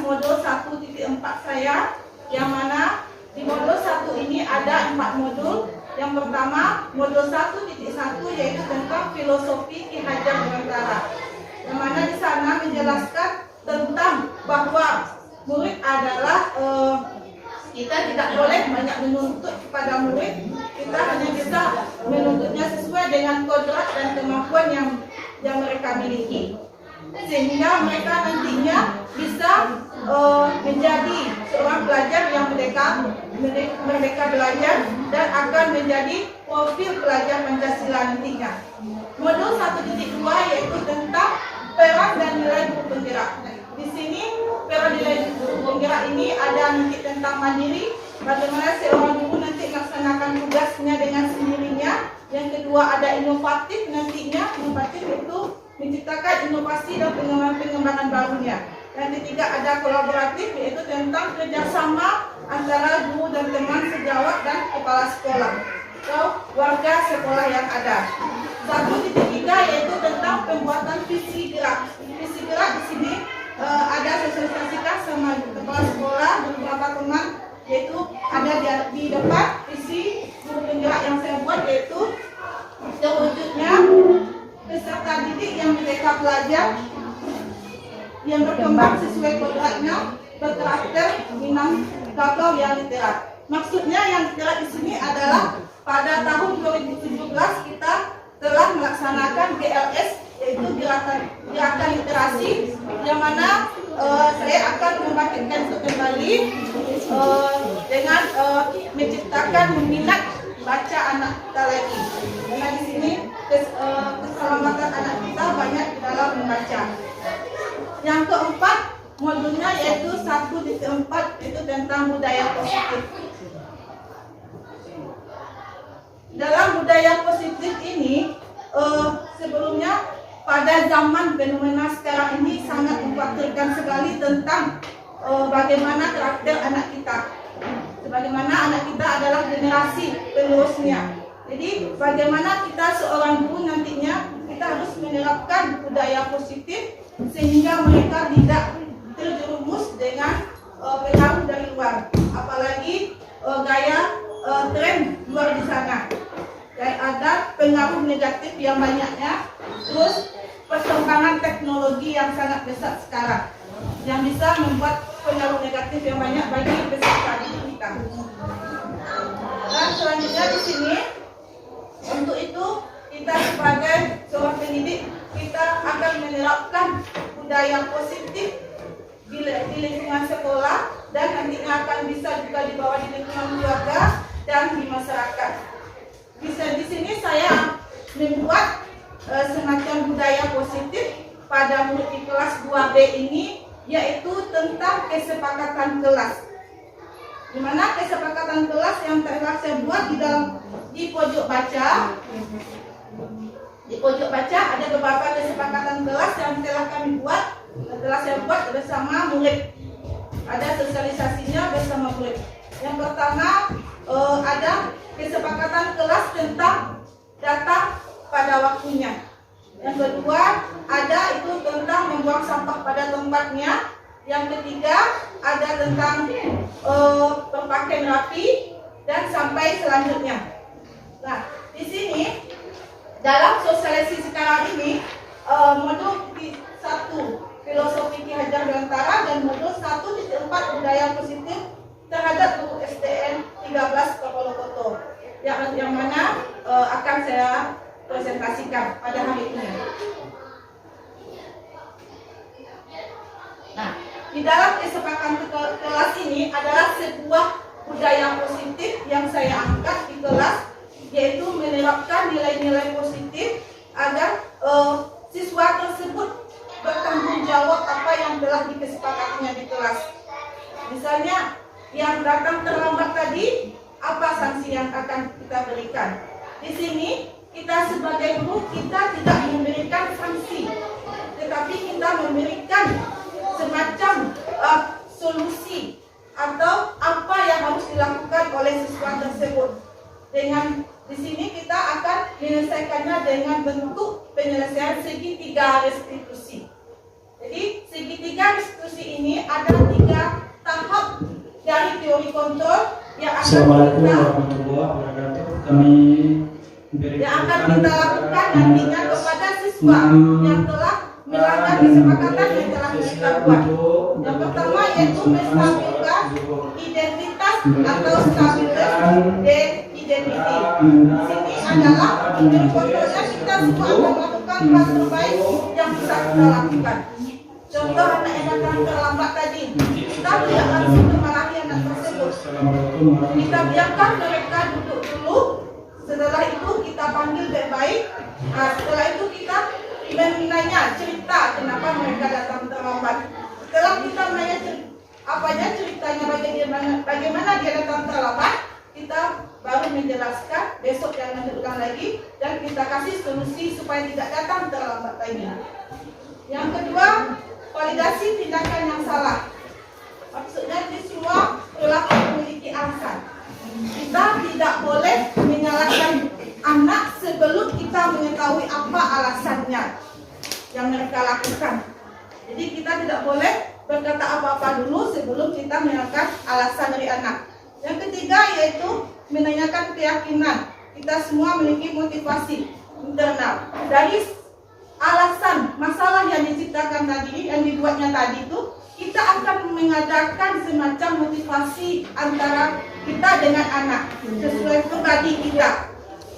modul 1.4 saya, yang mana di modul 1 ini ada 4 modul. Yang pertama, modul 1.1 yaitu tentang filosofi Ki Hajar Dewantara, yang mana di sana menjelaskan tentang bahwa murid adalah kita tidak boleh banyak menuntut kepada murid, kita hanya bisa menuntutnya sesuai dengan kodrat dan kemampuan yang mereka miliki, sehingga mereka nantinya bisa menjadi seorang pelajar yang merdeka belajar dan akan menjadi profil pelajar Pancasila nantinya. Modul 1.2 yaitu tentang peran dan nilai guru penggerak. Di sini peran nilai guru penggerak ini ada nanti tentang mandiri, bagaimana seorang guru nanti melaksanakan tugasnya dengan sendirinya. Yang kedua ada inovatif nantinya, inovatif itu menciptakan inovasi dan pengembangan barunya. Yang ketiga ada kolaboratif, yaitu tentang kerjasama antara guru dan teman sejawat dan kepala sekolah atau warga sekolah yang ada. 1.3 yaitu tentang pembuatan visi gerak. Visi gerak di sini ada sosialisasikan sama kepala sekolah dan beberapa teman, yaitu ada di depan visi guru penggerak yang saya buat, yaitu terwujudnya peserta didik yang merdeka belajar yang berkembang sesuai kodratnya, berkarakter, Minangkabau yang literat. Maksudnya yang literat di sini adalah pada tahun 2017 kita telah melaksanakan GLS, yaitu gerakan literasi, yang mana saya akan membangkitkan kembali dengan menciptakan minat baca anak kita lagi. Karena di sini keselamatan anak kita banyak di dalam membaca. Yang keempat modulnya yaitu 1.4 yaitu tentang budaya positif. Dalam budaya positif ini sebelumnya pada zaman fenomena sekarang ini sangat mengkhawatirkan sekali tentang bagaimana karakter anak kita. Sebagaimana anak kita adalah generasi penerusnya. Jadi bagaimana kita seorang guru nantinya kita harus menerapkan budaya positif sehingga mereka tidak terjerumus dengan pengaruh dari luar, apalagi gaya tren luar di sana. Dan ada pengaruh negatif yang banyaknya, terus perkembangan teknologi yang sangat besar sekarang yang bisa membuat pengaruh negatif yang banyak bagi peserta didik kita. Dan selanjutnya di sini, untuk itu kita sebagai seorang pendidik kita akan menerapkan budaya positif di lingkungan sekolah dan nantinya akan bisa juga dibawa di lingkungan keluarga dan di masyarakat. Di sini saya membuat semacam budaya positif pada murid di kelas 2B ini, yaitu tentang kesepakatan kelas. Di mana kesepakatan kelas yang telah saya buat di pojok baca. Di pojok baca ada beberapa kesepakatan kelas yang telah kami buat, telah saya buat bersama murid. Ada sosialisasinya bersama murid. Yang pertama ada kesepakatan kelas tentang datang pada waktunya. Yang kedua ada itu tentang membuang sampah pada tempatnya. Yang ketiga ada tentang berpakaian rapi dan sampai selanjutnya. Nah, di sini dalam sosialisasi sekarang ini modul 1 filosofi Ki Hajar Dewantara dan modul 1.4 budaya positif terhadap guru SDN 13 Purwokerto yang mana akan saya presentasikan pada hari ini. Nah, di dalam kesepakatan kelas ini adalah sebuah budaya positif yang saya angkat di kelas, yaitu menerapkan nilai-nilai positif agar siswa tersebut bertanggung jawab apa yang telah disepakatinya di kelas. Misalnya yang datang terlambat tadi, apa sanksi yang akan kita berikan? Di sini kita sebagai guru kita tidak memberikan sanksi, tetapi kita memberikan semacam solusi atau apa yang harus dilakukan oleh siswa tersebut. Dengan di sini kita akan menyelesaikannya dengan bentuk penyelesaian segitiga restitusi. Jadi segitiga restitusi ini ada kontrol yang akan Assalamualaikum kita warahmatullahi wabarakatuh. Kami yang akan kita lakukan nantinya kepada siswa yang telah melanggar kesepakatan yang telah kita buat. Yang pertama yaitu menstabilkan identitas atau stabilitas dan identiti. Sini adalah menurut kontrolnya kita semua akan melakukan hal terbaik yang bisa kita lakukan. Contoh anak yang datang terlambat tadi, kita tidak langsung memarahi anak tersebut. Kita biarkan mereka duduk dulu. Setelah itu kita panggil baik-baik. Setelah itu kita menanya cerita kenapa mereka datang terlambat. Setelah kita menanya ceritanya bagaimana dia datang terlambat, kita baru menjelaskan besok jangan terulang lagi dan kita kasih solusi supaya tidak datang terlambat lagi. Yang kedua, validasi tindakan yang salah. Maksudnya di semua perilaku memiliki alasan. Kita tidak boleh menyalahkan anak sebelum kita mengetahui apa alasannya yang mereka lakukan. Jadi kita tidak boleh berkata apa-apa dulu sebelum kita menyalahkan alasan dari anak. Yang ketiga yaitu menanyakan keyakinan. Kita semua memiliki motivasi internal. Dari alasan masalah yang diciptakan tadi, yang dibuatnya tadi itu, kita akan mengadakan semacam motivasi antara kita dengan anak sesuai pribadi kita.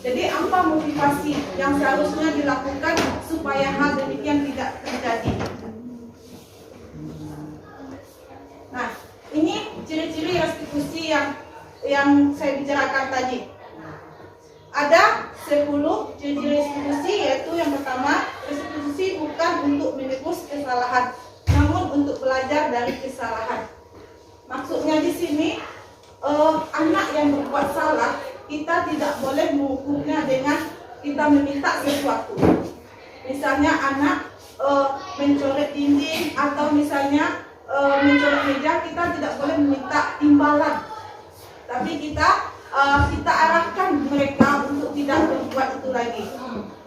Jadi apa motivasi yang seharusnya dilakukan supaya hal demikian tidak terjadi. Nah, ini ciri-ciri restitusi yang saya bicarakan tadi. Ada 10 ciri-ciri restitusi, yaitu yang pertama, restitusi bukan untuk menebus kesalahan, namun untuk belajar dari kesalahan. Maksudnya di sini anak yang berbuat salah, kita tidak boleh menghukumnya dengan kita meminta sesuatu. Misalnya anak mencoret dinding atau misalnya mencoret meja, kita tidak boleh meminta imbalan. Tapi kita arahkan mereka untuk tidak berbuat itu lagi.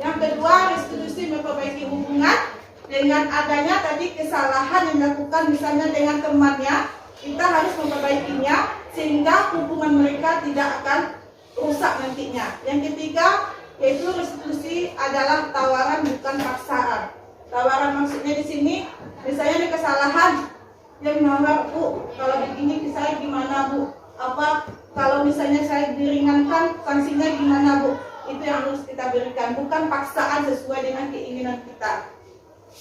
Yang kedua, restitusi memperbaiki hubungan. Dengan adanya tadi kesalahan yang dilakukan misalnya dengan temannya, kita harus memperbaikinya sehingga hubungan mereka tidak akan rusak nantinya. Yang ketiga, yaitu restitusi adalah tawaran bukan paksaan. Tawaran maksudnya di sini, misalnya ada kesalahan yang menawar, Bu, kalau begini saya gimana, Bu? Apa kalau misalnya saya diringankan sanksinya gimana, Bu? Itu yang harus kita berikan, bukan paksaan sesuai dengan keinginan kita.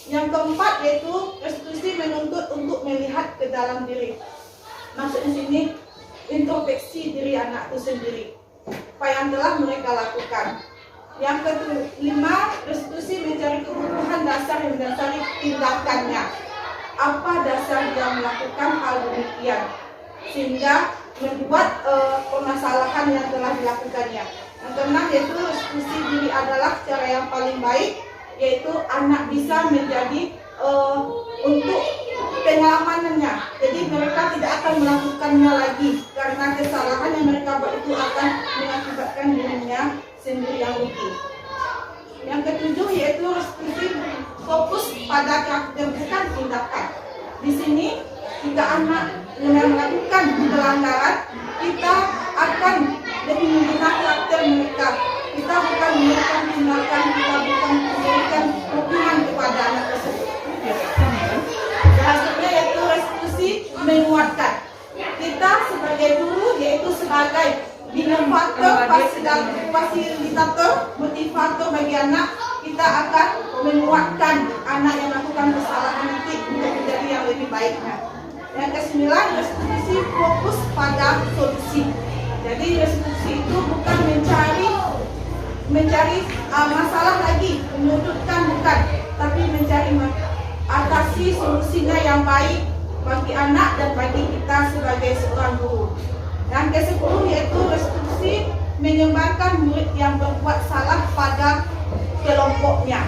Yang keempat yaitu restitusi menuntut untuk melihat ke dalam diri. Maksudnya sini introspeksi diri anak itu sendiri, apa yang telah mereka lakukan. Yang kelima, restitusi mencari kebutuhan dasar yang mendasari tindakannya. Apa dasar dia melakukan hal demikian sehingga membuat permasalahan yang telah dilakukannya. Yang keenam yaitu restitusi diri adalah cara yang paling baik, yaitu anak bisa menjadi untuk pengamanannya. Jadi mereka tidak akan melakukannya lagi karena kesalahan yang mereka buat itu akan mengakibatkan dirinya sendiri yang rugi. Yang ketujuh yaitu restitusi fokus pada karakter bukan tindakan. Di sini jika anak yang melakukan pelanggaran, kita akan lebih membina karakter mereka. Kita bukan memberikan tindakan, kita bukan memberikan hukuman kepada anak tersebut. Selanjutnya yaitu restitusi menguatkan. Kita sebagai guru yaitu sebagai binovator, fasilitator, motivator bagi anak, kita akan menguatkan anak yang melakukan kesalahan nanti untuk menjadi yang lebih baiknya. Yang kesembilan, restitusi fokus pada solusi. Jadi restitusi itu bukan mencari masalah lagi, menyudutkan bukan, tapi mencari atasi solusinya yang baik bagi anak dan bagi kita sebagai seorang guru. Yang ke-10 yaitu restitusi menyembarkan murid yang berbuat salah pada kelompoknya.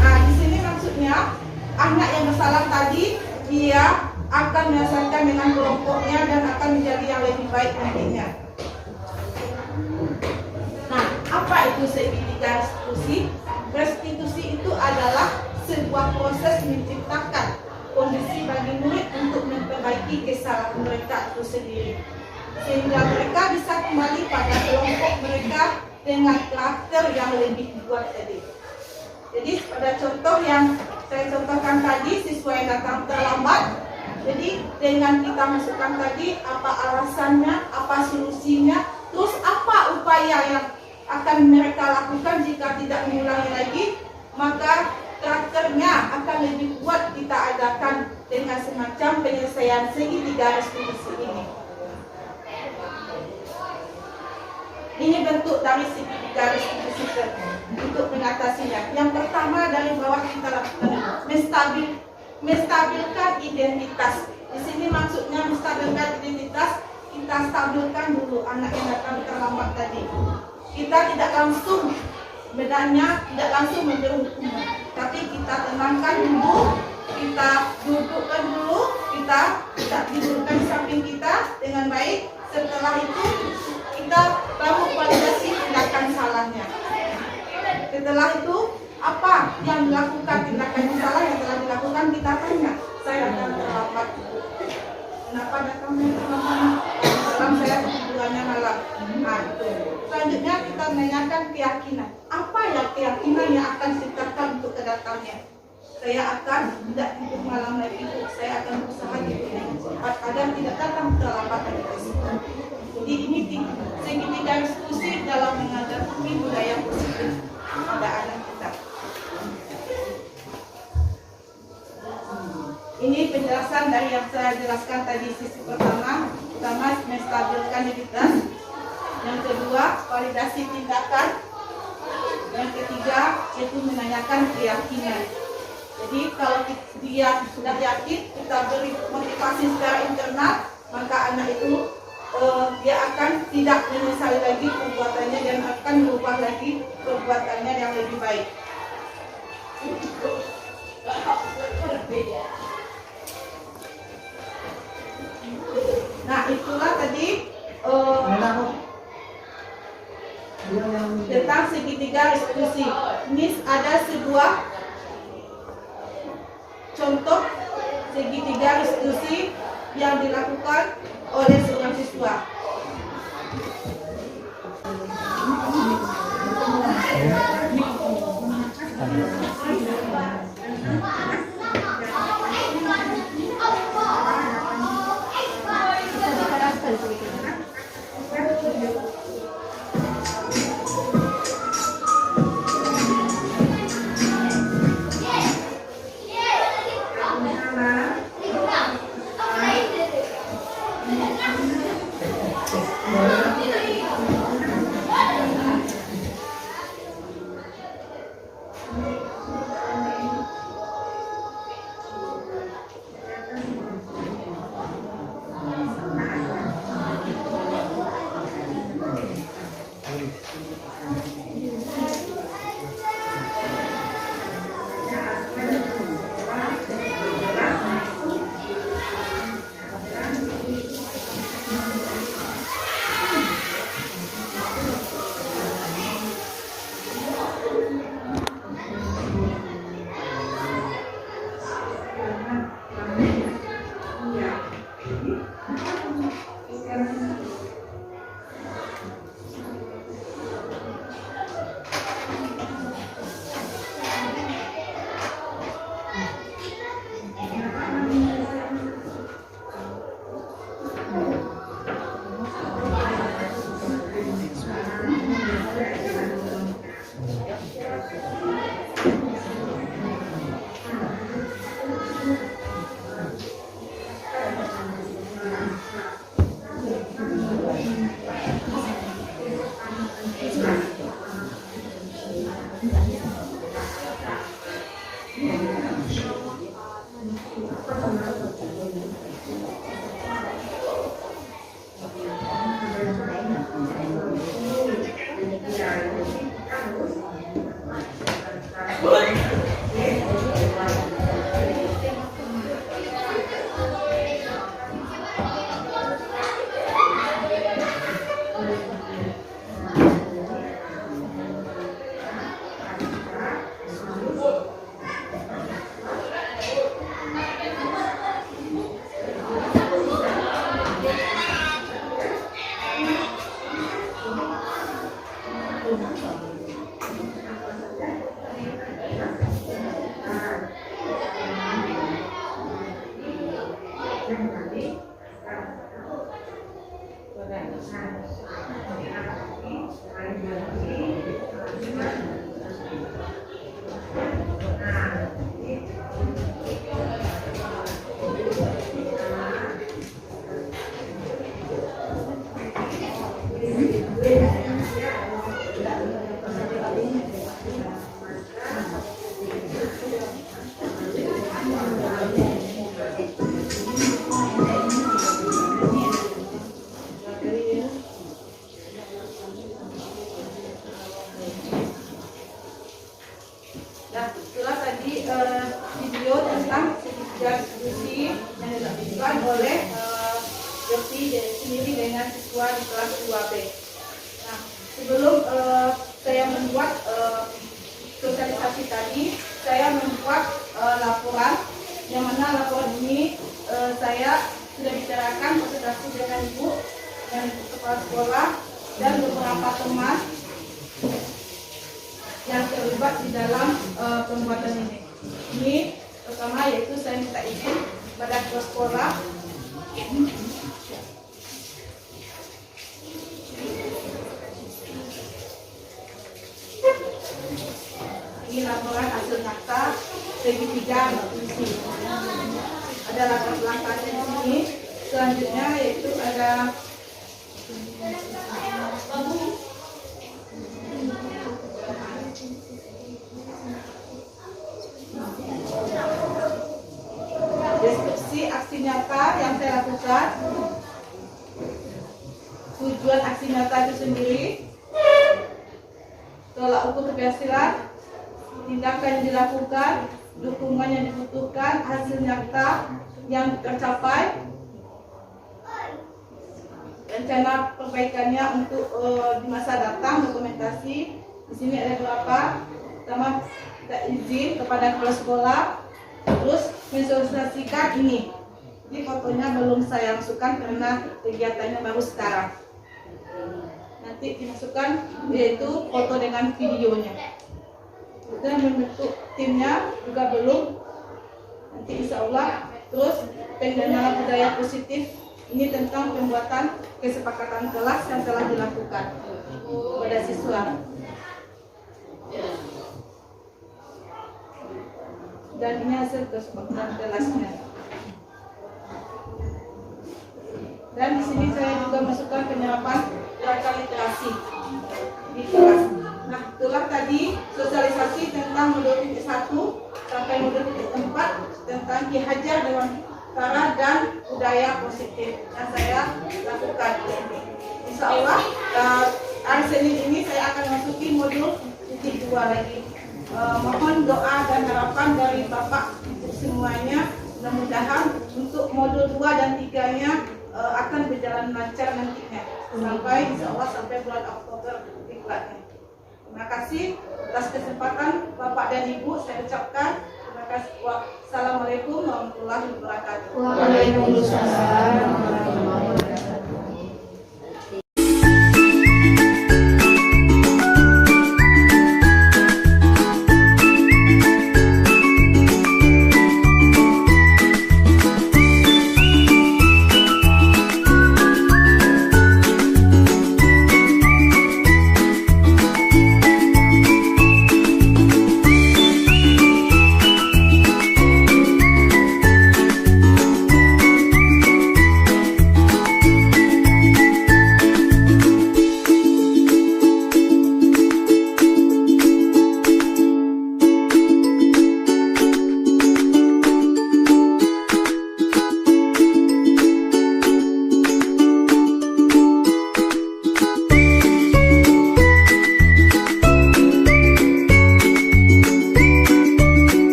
Nah, di sini maksudnya anak yang bersalah tadi dia akan menyelesaikan dengan kelompoknya dan akan menjadi yang lebih baik nantinya. Nah, apa itu segitiga restitusi? Restitusi itu adalah sebuah proses menciptakan kondisi bagi murid untuk memperbaiki kesalahan mereka itu sendiri. sehingga mereka bisa kembali pada kelompok mereka dengan karakter yang lebih kuat tadi. Jadi pada contoh yang saya contohkan tadi, siswa yang datang terlambat. Jadi dengan kita masukkan tadi apa alasannya, apa solusinya, terus apa upaya yang akan mereka lakukan jika tidak mengulangi lagi, maka karakternya akan lebih kuat kita adakan dengan semacam penyelesaian segitiga restitusi ini. Ini bentuk dari segitiga restitusi untuk mengatasinya. Yang pertama dari bawah kita lakukan menstabilkan identitas. Di sini maksudnya menstabilkan identitas, kita stabilkan dulu anak yang datang terlambat tadi. Kita tidak langsung bedanya, tidak langsung memberi hukuman, tapi kita tenangkan dulu, kita dudukkan dulu, kita dudukkan di samping kita dengan baik. Setelah itu kita baru validasi tindakan salahnya. Setelah itu apa yang dilakukan, tindakan yang salah yang telah dilakukan, kita tanya, saya datang terlambat, kenapa datangnya terlambat? Dalam saya tujuannya malam. Nah, itu. Selanjutnya kita menanyakan keyakinan. Apa ya keyakinan yang akan disertakan untuk kedatangannya? Saya akan tidak tidur malam lagi, saya akan berusaha tidur dengan cepat agar tidak datang terlambat lagi. Jadi ini segitiga restitusi dalam menghadapi budaya positif pada anak kita. Ini penjelasan dari yang saya jelaskan tadi. Sisi pertama menstabilkan identitas. Yang kedua, validasi tindakan. Yang ketiga, yaitu menanyakan keyakinan. Jadi kalau dia sudah yakin, kita beri motivasi secara internal, maka anak itu dia akan tidak menyesali lagi perbuatannya dan akan berubah lagi perbuatannya yang lebih baik. Nah, itulah tadi tentang segitiga restitusi. Ini ada sebuah contoh segitiga restitusi yang dilakukan oleh seorang siswa. Nah, itulah tadi video tentang sertifikat diskusi yang dilakukan oleh Yosi sendiri dengan siswa di kelas 2B. Nah, sebelum saya membuat sosialisasi tadi, saya membuat laporan, yang mana laporan ini saya sudah bicarakan konsultasi dengan ibu dan kepala sekolah dan beberapa teman yang terlibat di dalam pembuatan ini. Ini pertama yaitu saya minta izin pada kepala sekolah ini laporan hasil nyata segi 3 provinsi. Ada langkah-langkahnya di sini. Selanjutnya yaitu ada deskripsi aksi nyata yang saya lakukan, tujuan aksi nyata itu sendiri, tolak ukur keberhasilan, tindakan yang dilakukan, dukungan yang dibutuhkan, hasil nyata yang tercapai, rencana perbaikannya untuk di masa datang, dokumentasi. Di sini ada beberapa. Pertama, kita izin kepada kepala sekolah, terus mensosialisasikan ini. Ini fotonya belum saya masukkan karena kegiatannya baru sekarang. Nanti dimasukkan yaitu foto dengan videonya. Kita membentuk timnya juga belum. Nanti insya Allah. Terus pengenalan budaya positif ini tentang pembuatan kesepakatan kelas yang telah dilakukan pada siswa. Dan ini hasil kesepakatan kelasnya. Dan di sini saya juga masukkan penyerapan gerakan literasi di kelas. Nah, itulah tadi sosialisasi tentang modul 1 sampai modul 4 tentang Ki Hajar Dewantara dan budaya positif yang saya lakukan. Insya Allah hari Senin ini saya akan masuki modul 2 lagi. Mohon doa dan harapan dari Bapak untuk semuanya. Mudah-mudahan untuk modul 2 dan 3-nya akan berjalan lancar nantinya sampai insya Allah sampai bulan Oktober diklatnya. Terima kasih atas kesempatan Bapak dan Ibu saya ucapkan. Terima kasih. Wassalamualaikum warahmatullahi wabarakatuh. Waalaikumsalam.